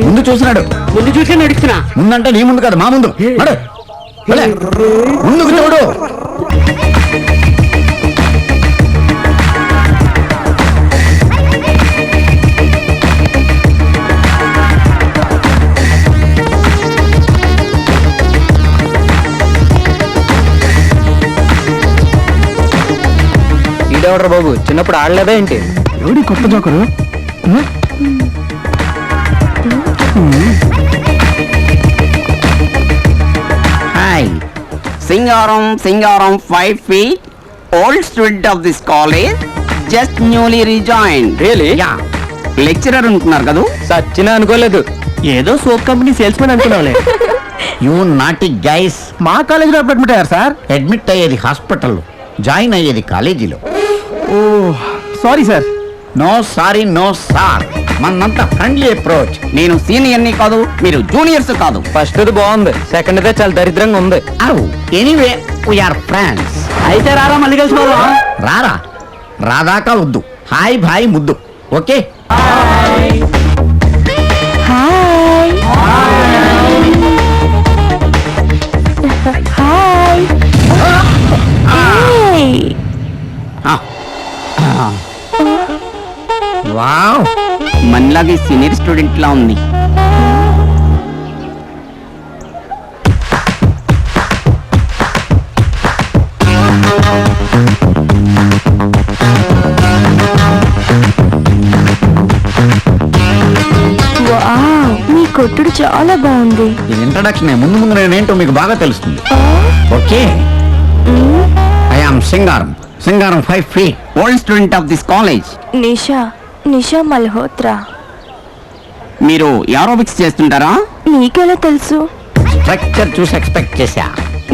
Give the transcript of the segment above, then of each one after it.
ముందు చూసినాడు, ముందు చూసే నడుస్తున్నా. ముందంటే నీ ముందు కాదు, మా ముందు. ముందుకు చూడు. ఈడెవడ్రా బాబు, చిన్నప్పుడు ఆడలేదా ఏంటి? ఎవడి కొత్త joker? Hi, Singaram 5 feet, old student of this college, just newly rejoined. Really? Yeah. Lecturer ఉంటున్నారు కదా? సచ్చినా అనుకోలేదు, ఏదో సోప్ కంపెనీ సేల్స్ మెన్ అనుకున్నావులే. You naughty guys. మా కాలేజీలో అడ్మిట్ అయ్యారు సార్. అడ్మిట్ అయ్యేది హాస్పిటల్లో, జాయిన్ అయ్యేది కాలేజీలో. Oh sorry sir. No sorry, no sir. మనంతా ఫ్రెండ్లీ అప్రోచ్. నేను సీనియర్ని కాదు, మీరు జూనియర్స్ కాదు. ఫస్ట్ బాగుంది, సెకండ్ దే చాలా దరిద్రంగా ఉంది. Anyway we are friends. అయితే రారా, మళ్ళీ కలిసిపోదాం. రారా, రాదాకా వద్దు. హాయ్ భాయ్ ముద్దు. ఓకే. వావ్, మనలాగే సీనియర్ స్టూడెంట్ లా ఉంది. మీ కొట్టుడు చాలా బాగుంది. ఇది ఇంట్రడక్షన్. ముందు ముందు నేనేంటో మీకు బాగా తెలుస్తుంది. Okay. I am Singaram 5 feet, old student of this college. Nisha Malhotra. మీరు ఏరోబిక్స్ చేస్తుంటారా? మీకెలా తెలుసు? స్ట్రక్చర్ చూసి ఎక్స్పెక్ట్ చేశా.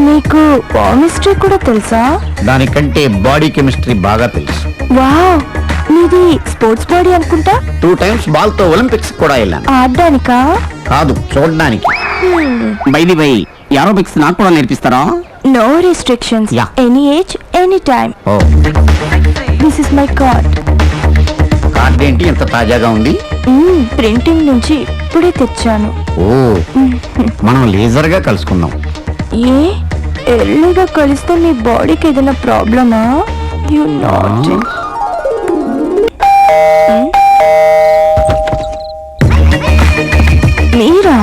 మీకు కెమిస్ట్రీ కూడా తెలుసా? దానికంటే బాడీ కెమిస్ట్రీ బాగా తెలుసు. వావ్, మీది స్పోర్ట్స్ బాడీ అనుకుంటా. 2 times బాల్ తో ఒలింపిక్స్ కూడా వెళ్ళాను. ఆడడానికా? కాదు, చూడడానికి. బై ది బై, ఏరోబిక్స్ నాకు కూడా నేర్పిస్తారా? No restrictions. Yeah. Any age, any time. Oh, this is my card. Card ఏంటి ఇంత తాజాగా ఉంది? ప్రింటింగ్ నుంచి ఇప్పుడే తెచ్చాను. ఓ, మనం లేజర్ గా కలుసుకుందాం. ఏ ఎర్లీగా కలిస్తే మీ బాడీకి ఏదైనా ప్రాబ్లమా? You not. మీరా?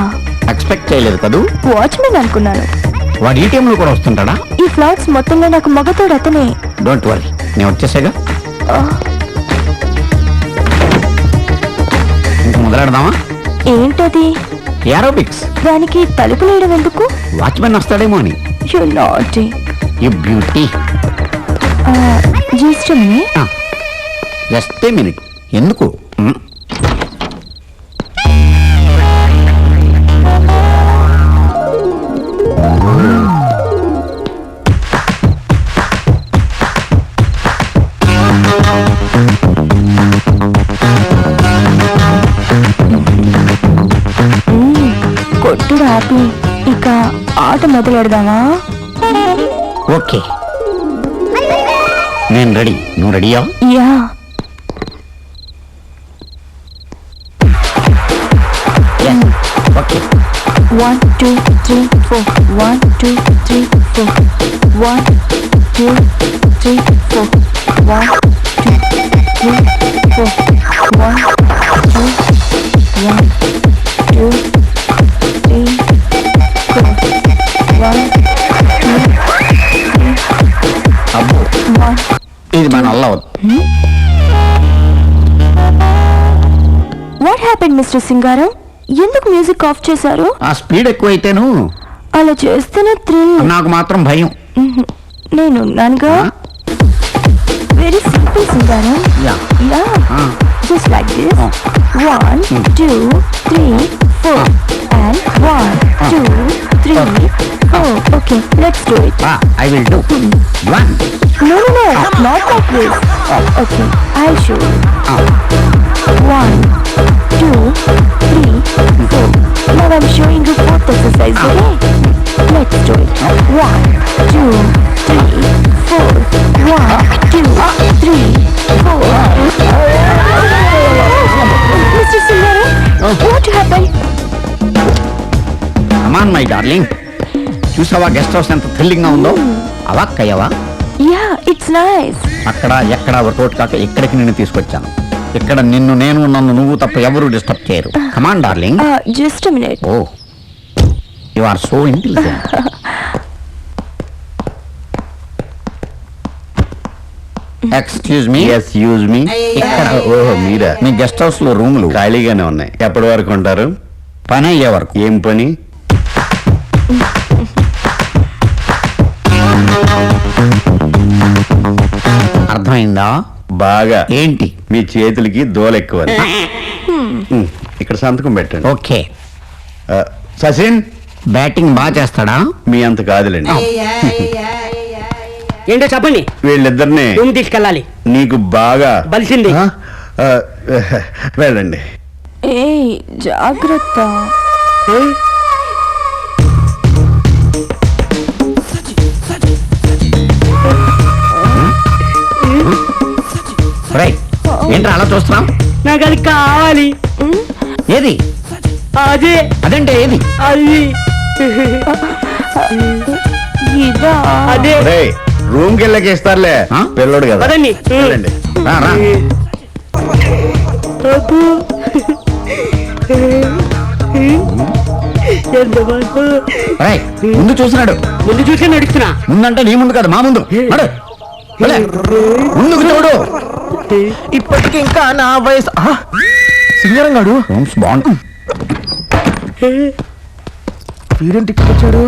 ఎక్స్పెక్ట్ చేయలేదు కదూ. వాచ్మెన్ అనుకున్నాను. వాడు ఈ టైంలో కూడా వస్తుంటాడా? ఈ ఫ్లాట్స్ మొత్తంలో నాకు మగతోడు అతనే. డోంట్ వరీ, నేను వచ్చేసాగా. ఇంక మొదలెడదామా? ఏంటది? ఏరోబిక్స్. దానికి తలుపులు వేయడం ఎందుకు? వాచ్మెన్ వస్తాడేమో అని. You not. You beauty. Just minute. Just a minute. ఎందుకు? కొట్టుడు ఆపి ఇక ఆట మొదలెడదామా? ఓకే, నేను రెడీ. నువ్వు రెడీయా? యా. ఓకే. 1 2 3 4 1 2 3 4 1 2 3 4 1 2 3 4 1 2 1 2 3 4 1 2 3 అబ్బో, 1. ఇది మన వల్ల అవదు. వాట్ హ్యాపెండ్ మిస్టర్ సింగారం? ఎందుకు మ్యూజిక్ ఆఫ్ చేశారు? ఆ స్పీడ్ ఎక్కువైతేను అలా చేస్తేనే థ్రిల్. నాకు మాత్రం భయం. నేను ఉన్నానుగా. Very simple Singaram. Yeah. Just like this. 1 2 3 4 and 1 2 3 4. Okay, let's do it. I will do. 1. No, not like this. Okay, I'll show you. 1 2 3 4. Now I'm showing you 4th exercise. Okay? Let's do it. 1, 2, 3, 4. 1, 2, 3, 4. Mr. Singaram, what happened? Come on my darling, చూసావా guest house ఎంత thrilling గా ఉందో? అవాక్కయ్యవా? Yeah, it's nice. అక్కడ ఎక్కడ work out కాక ఇక్కడికి నిన్ను తీసుకొచ్చాను. ఇక్కడ నన్ను నువ్వు తప్ప ఎవరు డిస్టర్బ్ చేయరు. Come on darling. Just a minute. Oh, you are so intelligent. Excuse me. Use me. ఇక్కడ ఓహో మీరా? మీ గెస్ట్ హౌస్ లో రూములు ఖాళీగానే ఉన్నాయి. ఎప్పటి వరకు ఉంటారు? పని అయ్యే వరకు. ఏం పని? అర్థమైందా? బాగా. ఏంటి? మీ చేతులకి దోల ఎక్కువ. ఇక్కడ సంతకం పెట్టండి. ఓకే. సచిన్ బ్యాటింగ్ బాగా చేస్తాడా? మీ అంత కాదులేండి. ఏంటో చెప్పండి. వీళ్ళిద్దరిని రూమ్ తీసుకెళ్ళాలి. నీకు బాగా బలిసింది. ఆ, వెళ్ళండి. Hey, జాగ్రత్త. రైట్. ఏంట్రా అలా చూస్తున్నాం? నాకు అది కావాలి. ఏది? అదే అదంటే ఏది? అది ఇదా? అదే. రూమ్ కి వెళ్ళకి ఇస్తారులే. ఆ? పిల్లడు కదా. పదండి. వెళ్ళండి. రా, రా. అబ్బో. ఎంత బాగు. రైట్. ముందు చూస్తున్నాడు. ముందు చూసి నడుస్తున్నా. ముందంటే నీ ముందు కదా, మా ముందు. నడు. వెళ్ళే. ముందుకు చూడు. ఇప్పటికి ఇంకా నా వయసు సింగరం గాడు రూమ్స్ బాగుంది. వీడేంటి ఇక్కడికి వచ్చాడు?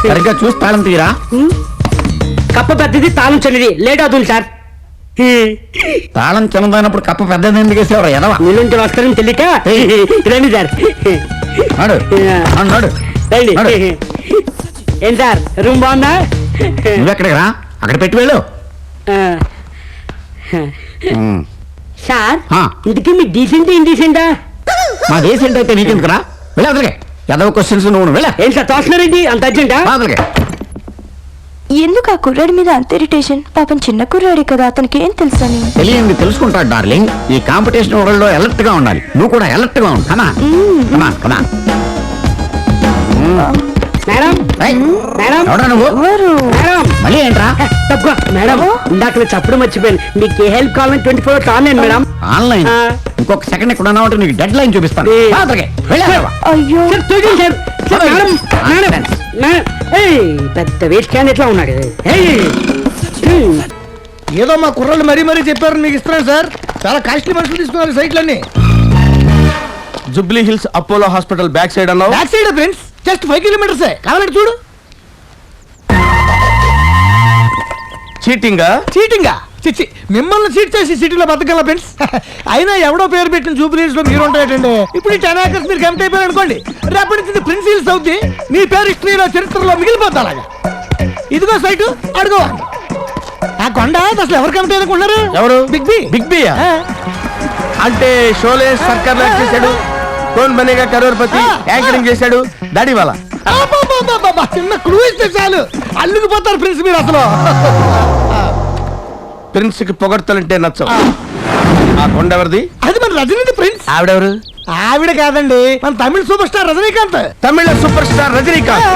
సరిగ్గా చూసి తాళం తీరా. కప్ప పెద్దది తాళం చిన్నది. లేట్ అవుతుంది సార్. తాళం చిన్నదైనప్పుడు కప్ప పెద్దది ఎందుకు వేసేవారు? ఎదవా. మీలుంటి వస్తారని తెలియక రండి సార్. నడు. నడు, నడు. రండి. నడు. ఏం సార్ రూమ్ బాగుందా? నువ్వెక్కడికి రా, అక్కడ పెట్టి వెళ్ళు. ఉమ్. సార్ ఆ. ఇంటికి మీ డీసెంట్ ఇండీసెంటా? మా దేశం అయితే నీకెందుకు రా? వెళ్ళి అదలకే. ఎదవ క్వశ్చన్స్ నువ్వు వెళ్ళా. ఏం సార్ తోస్తున్నారండి అంత అర్జెంటా? అదలకే. ఎందుకు ఆ కుర్రాడి మీద అంత ఇరిటేషన్? పాపం చిన్న కుర్రాడి కదా, అతనికి ఏం తెలుసని. తెలియంది తెలుసుకుంటాడు డార్లింగ్. ఈ కాంపిటీషన్ వరల్డ్ లో అలర్ట్ గా ఉండాలి. నువ్వు కూడా అలర్ట్ గా ఉండు. కమా కమా కమా. మేడం మేడం ఎవడా నువ్వు? ఎవరు? మేడం మళ్ళీ ఏంట్రా? తప్పుకో మేడం. ఇందాక చప్పుడు మర్చిపోయాను. మీకు ఏ హెల్ప్ కావాలని 24 hours ఆన్లైన్ మేడం. ఆన్లైన్. ఆ. ఇంకొక సెకండ్ ఇక్కడ ఉన్నావు అంటే నీకు డెడ్ లైన్ చూపిస్తాను. ఏ. అదలకే. వెళ్ళి అదలవా. అయ్యో, సార్ చూడండి sir. Sir madam madam Nonsense. Madam. ఏయ్ పెద్ద వేస్ట్ క్యాన్ ఎట్లా ఉన్నాడు? ఏదో మా కుర్రాళ్ళు మరీ మరీ చెప్పారు మీకు ఇస్తున్నాను సార్. చాలా కాస్ట్లీ మనుషులు తీసుకున్నారు సైట్లన్నీ. Jubilee Hills Apollo hospital back side అన్నావు. Back side friends, just 5 kilometers కావాలంటే చూడు. చీటింగా? చీటింగా? చిచ్చి, మిమ్మల్ని చీట్ చేసి సిటీలో బతకగల ఫ్రెండ్స్. అయినా ఎవడో పేరు పెట్టిన జూబ్లీస్ లో మీరు ఉంటాయండి. ఇప్పుడు ఈ 10 acres మీరు కమిట్ అయిపోయారు అనుకోండి, రేపటి నుంచి ప్రిన్స్ హిల్స్ అవుద్ది. మీ పేరు హిస్టరీలో చరిత్రలో మిగిలిపోతా అలాగా. ఇదిగో సైటు, అడుగు. ఆ కొండ అసలు ఎవరు కమిట్ అనుకుంటున్నారు? ఎవరు? Big B. బిగ్ బి అంటే షోలే సర్కార్ లాక్ చేశాడు. కౌన్ బనేగా కరోర్పతి యాంకరింగ్ చేశాడు. దాడి వాళ్ళ అబ్బబ్బబ్బబ్బబ్బ, చిన్న క్లూ ఇస్తే చాలు అల్లుకుపోతారు ప్రిన్స్ మీరు అసలు. ప్రిన్స్ కి పొగడ్తలంటే నచ్చవు. ఆ కొండ ఎవరిది? అది మన రజనీకాంత్ ప్రిన్స్. ఆవిడెవరు? ఆవిడ కాదండి, మన తమిళ సూపర్ స్టార్ రజనీకాంత్. తమిళ సూపర్ స్టార్ రజనీకాంత్.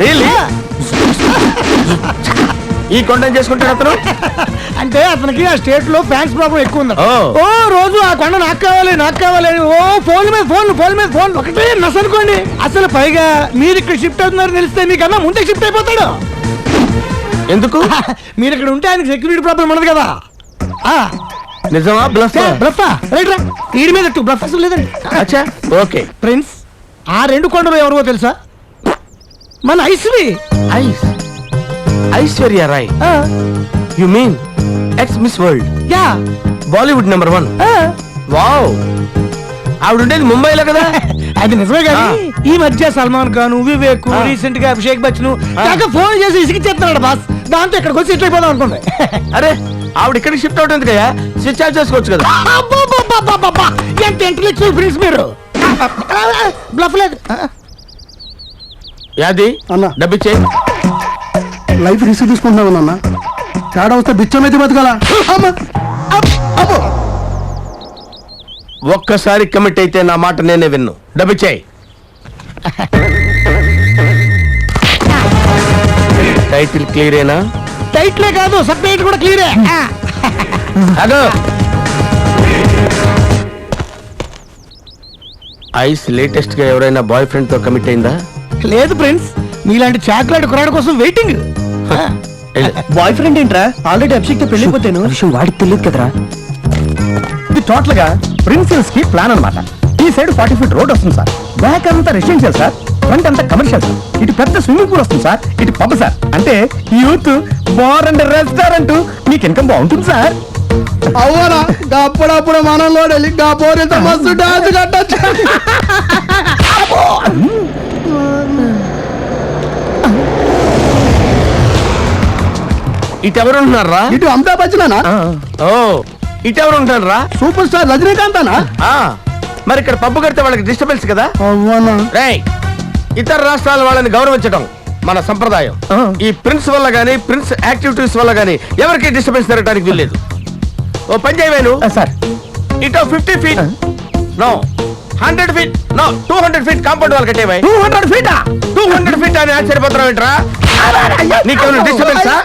Really? ఈ కొండను చేసుకుంటాడు అతను. అంటే అతనికి ఆ స్టేట్ లో ఫ్యాన్స్ ప్రాబ్లం ఎక్కువ ఉంది. ఓ. ఓ రోజు ఆ కొండ నాకు కావాలి అని ఓ ఫోన్ మీద ఫోన్ ఒకటే నస్ అనుకోండి. అసలు పైగా మీరు ఇక్కడ షిఫ్ట్ అవుతున్నారని తెలిస్తే మీకన్నా ముందే షిఫ్ట్ అయిపోతాడు. ఎందుకు? మీరు ఇక్కడ ఉంటే ఆయనకి సెక్యూరిటీ ప్రాబ్లం ఉండదు కదా. నిజమా బ్లఫ్? బ్రఫా రైట్ రా, వీడి మీద బ్రఫ్ అసలు లేదండి. అచ్చా ఓకే. ప్రిన్స్, ఆ 2 కొండలు ఎవరో తెలుసా? మన Aishwari. Aishwarya Rai. You mean ex Miss World, yeah, Bollywood number 1. Wow, ఆవిడ ఉండేది ముంబైలో కదా. అది నిజమే కానీ ఈ మధ్య సల్మాన్ ఖాన్, వివేక్, రీసెంట్ గా అభిషేక్ బచ్చన్ కాక ఫోన్ చేసి ఇసుకిచ్చేస్తున్నాడు బాస్. దాంతో ఇక్కడికి వచ్చి ఇట్లా అయిపోదాం అనుకోండి. అరే ఆవిడ ఇక్కడికి షిఫ్ట్ అవుతుంది కదా, స్విచ్ ఆఫ్ చేసుకోవచ్చు కదా. అబ్బబ్బబ్బబ్బబ్బబ్బా! ఎంత ఇంటలెక్చువల్ ఫ్రెండ్స్ మీరు. బ్లఫ్ లేదు. యాది అన్న. డబ్బిచ్చే. లైఫ్ రిస్క్ తీసుకుంటున్నావు అన్న. తేడా వస్తే బిచ్చం అయితే బతకాల. ఒక్కసారి కమిట్ అయితే నా మాట నేనే విన్ను. డబ్బిచ్చే. టైటిల్ క్లియరేనా? టైట్లే కాదు, సబ్జెక్ట్ కూడా క్లియరే. అదో ఐస్ లేటెస్ట్ గా ఎవరైనా బాయ్ ఫ్రెండ్ తో కమిట్ అయిందా? లేదు ఫ్రెండ్స్, మీలాంటి చాక్లెట్ కురాడు కోసం వెయిటింగ్. బాయ్ ఫ్రెండ్ ఏంట్రా? ఆల్రెడీ అభిషేక్ పెళ్ళిపోతాను. విషయం వాడికి తెలియదు కదరా. ఇది టోటల్ గా ప్రిన్సిపల్స్ కి ప్లాన్ అన్నమాట. ఈ సైడ్ 40 ఫీట్ రోడ్ వస్తుంది సార్. బ్యాక్ అంతా రెసిడెన్షియల్ సార్. ఫ్రంట్ అంతా కమర్షియల్ సార్. ఇటు పెద్ద స్విమ్మింగ్ పూల్ వస్తుంది సార్. ఇటు పబ్ సార్. అంటే యూత్ బార్ అండ్ రెస్టారెంట్ మీకు ఇన్కమ్ బాగుంటుంది సార్. అవునా? అప్పుడప్పుడు మనలో వెళ్ళి పోరేంత మస్తు డాన్స్ కట్టచ్చు. ఇటు ఎవరు ఉంటున్నారా? ఇటు అమితాబ్ బచ్చనా? ఓ ఇటు ఎవరు ఉంటున్నారా? సూపర్ స్టార్ రజనీకాంత్ అనా? మరి ఇక్కడ పబ్బు కడితే వాళ్ళకి డిస్టర్బెన్స్ కదా. అవునా? రేయ్, ఇతర రాష్ట్రాల వాళ్ళని గౌరవించడం మన సంప్రదాయం. ఈ ప్రిన్స్ వల్ల గానీ, ప్రిన్స్ యాక్టివిటీస్ వల్ల గానీ ఎవరికి డిస్టర్బెన్స్ జరగడానికి వీల్లేదు. ఓ పని చేయవేను సార్. ఇటు 50 ఫీట్ నో 100 ఫీట్ నో 200 ఫీట్ కాంపౌండ్ వాళ్ళు కట్టేవై. 200 ఫీటా? 200 ఫీట్ అని ఆశ్చర్యపోతున్నావు ఏంట్రా? నీకేమైనా డిస్టర్బెన్సా?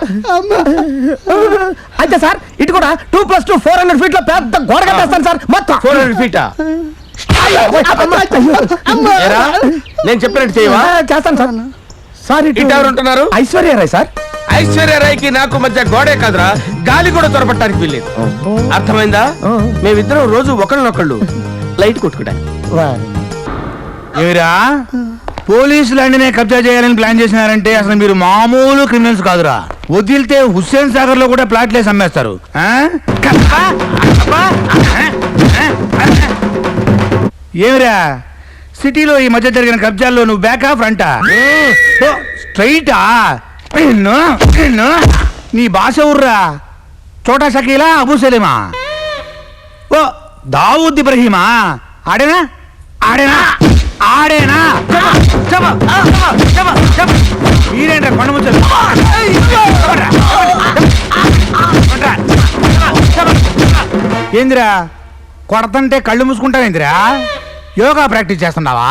అయితే సార్ ఇటు కూడా 2 + 2 400 ఫీట్ లో పెద్ద గోడ కట్టేస్తాను సార్. మొత్తం 400 ఫీటా? ఏరా, నేను చెప్పినట్టు చేయవా? చేస్తాను సార్. సార్ ఇటు ఎవరు ఉంటున్నారు? ఐశ్వర్య రాయ్ సార్. ఐశ్వర్య రాయ్కి నాకు మధ్య గోడే కాదురా, గాలి కూడా త్వరపట్టడానికి వీల్లేదు. అర్థమైందా? మేమిద్దరం రోజు ఒకళ్ళనొకళ్ళు లైట్ కొట్టుకుంటాను. ఏమిరా, పోలీసులు అన్ని కబ్జా చేయాలని ప్లాన్ చేసినారంటే అసలు మీరు మామూలు క్రిమినల్స్ కాదురా. వదిలితే హుస్సేన్ సాగర్ లో కూడా ప్లాట్లేసి అమ్మేస్తారు. ఏమిరా, సిటీలో ఈ మధ్య జరిగిన కబ్జాల్లో నువ్వు బ్యాకా ఫ్రంటా? స్ట్రైటా? నీ భాష ఊర్రా. చోటా షకీలా, అబూ సలీమా, ఓ దావూద్ ఇబ్రహీమా? ఆడేనా ఆడేనా ఆడేనా? మీరేంట్రా కొండ ముచ్చలు? ఏందిరా కొడతంటే కళ్ళు మూసుకుంటావేందిరా? యోగా ప్రాక్టీస్ చేస్తున్నావా?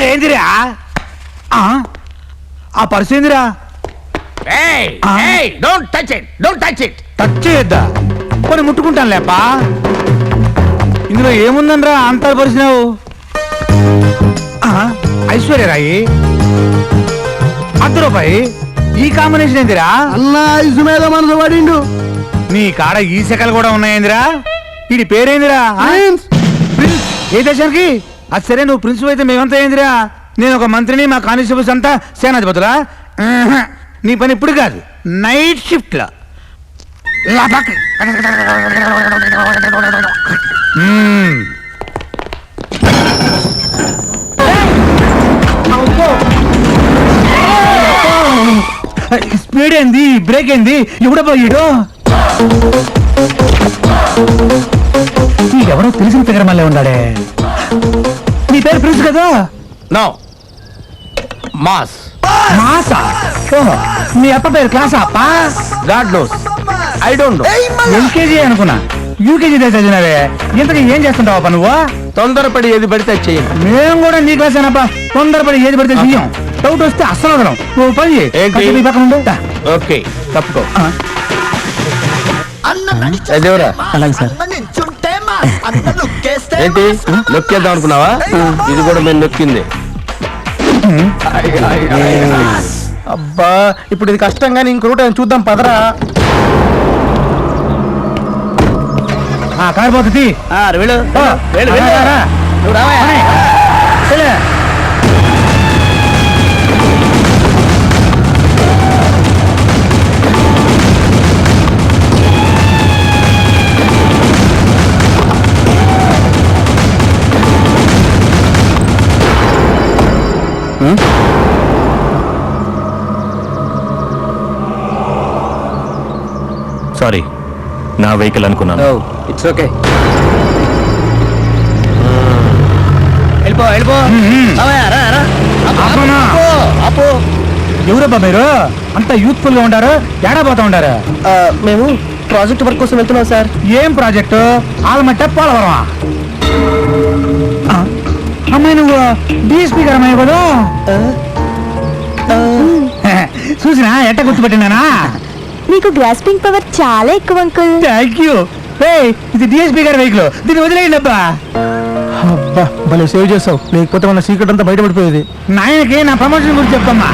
ఏందిరా ఆ పర్సు ఏందిరా? టచ్ చేయొద్దా? కొన్ని ముట్టుకుంటాను లేపా. ఇందులో ఏముందనరా అంతా పరిచినావు? ఐశ్వర్యరాయి, ₹100. ఈ కాంబినేషన్ ఏందిరా? అన్నా ఇసు మీద మనసు పడిండు. నీ కాడ ఈ శకలు కూడా ఉన్నాయేందిరా? వీడి పేరేందిరా? ప్రిన్స్. ఏ దేశానికి? అది సరే, నువ్వు ప్రిన్స్ అయితే మేమంతా ఏందిరా? నేను ఒక మంత్రిని, మా కానిస్టేబుల్స్ అంతా సేనాధిపతులా? నీ పని ఇప్పుడు కాదు, నైట్ షిఫ్ట్ లో. స్పీడ్ ఏంది, బ్రేక్ ఏంది? ఎవడో పోయాడు? ఎవరో తెలిసిన దగ్గర మళ్ళీ ఉన్నాడే. నీ పేరు ప్రిన్స్ కదా? No, mass. మాసా? మీ అప్ప పేరు క్లాసా అప్ప? God knows, I don't know. LKG అనుకున్నా, యూకేజీ చదివినవే. ఇంతకీ ఏం చేస్తుంటావా నువ్వు? తొందరపడి ఏది పడితే అది చెయ్యండి. మేము కూడా నీ క్లాస్ ఏనప్పా. తొందరపడి ఏది పడితే చెయ్యం. డౌట్ వస్తే అస్సలు వదలం. నువ్వు పని చేయి. ఏంటి? నీ పక్కన ఉండు. ఓకే, తప్పుకో. అదేవరా? అలాగే సార్. ఏంటి నొక్కేద్దాం అనుకున్నావా? ఇది కూడా మేము నొక్కింది. అబ్బా, ఇప్పుడు ఇది కష్టంగా ఇంక రూట్ చూద్దాం పదరా. కారిపోతుంది. వెళ్ళు వెళ్ళు సారీ, నా వెహికల్ అనుకున్నాను. It's okay. ఎవరబ్బా మీరు అంత యూత్ఫుల్ గా ఉంటారు, ఏడా పోతా ఉంటారు? మేము ప్రాజెక్ట్ వర్క్ కోసం వెళ్తున్నాం సార్. ఏం ప్రాజెక్టు? ఆలమట్ట పోలవరమా? అమ్మాయి నువ్వు డిఎస్పీ గారు అమ్మాయి కదా? చూసినా ఎట్ట గుర్తుపెట్టినానా? మీకు గ్రాస్పింగ్ పవర్ చాలా ఎక్కువ అంకుల్. Thank you. ఇది డిఎస్పీ గారి వెహికల్, దీన్ని వదిలేయండి అబ్బా. అబ్బా భలే సేవ్ చేసావు, లేకపోతే మన సీక్రెట్ అంతా బయటపడిపోయేది. నాయనకి నా ప్రమోషన్ గురించి చెప్పమ్మా.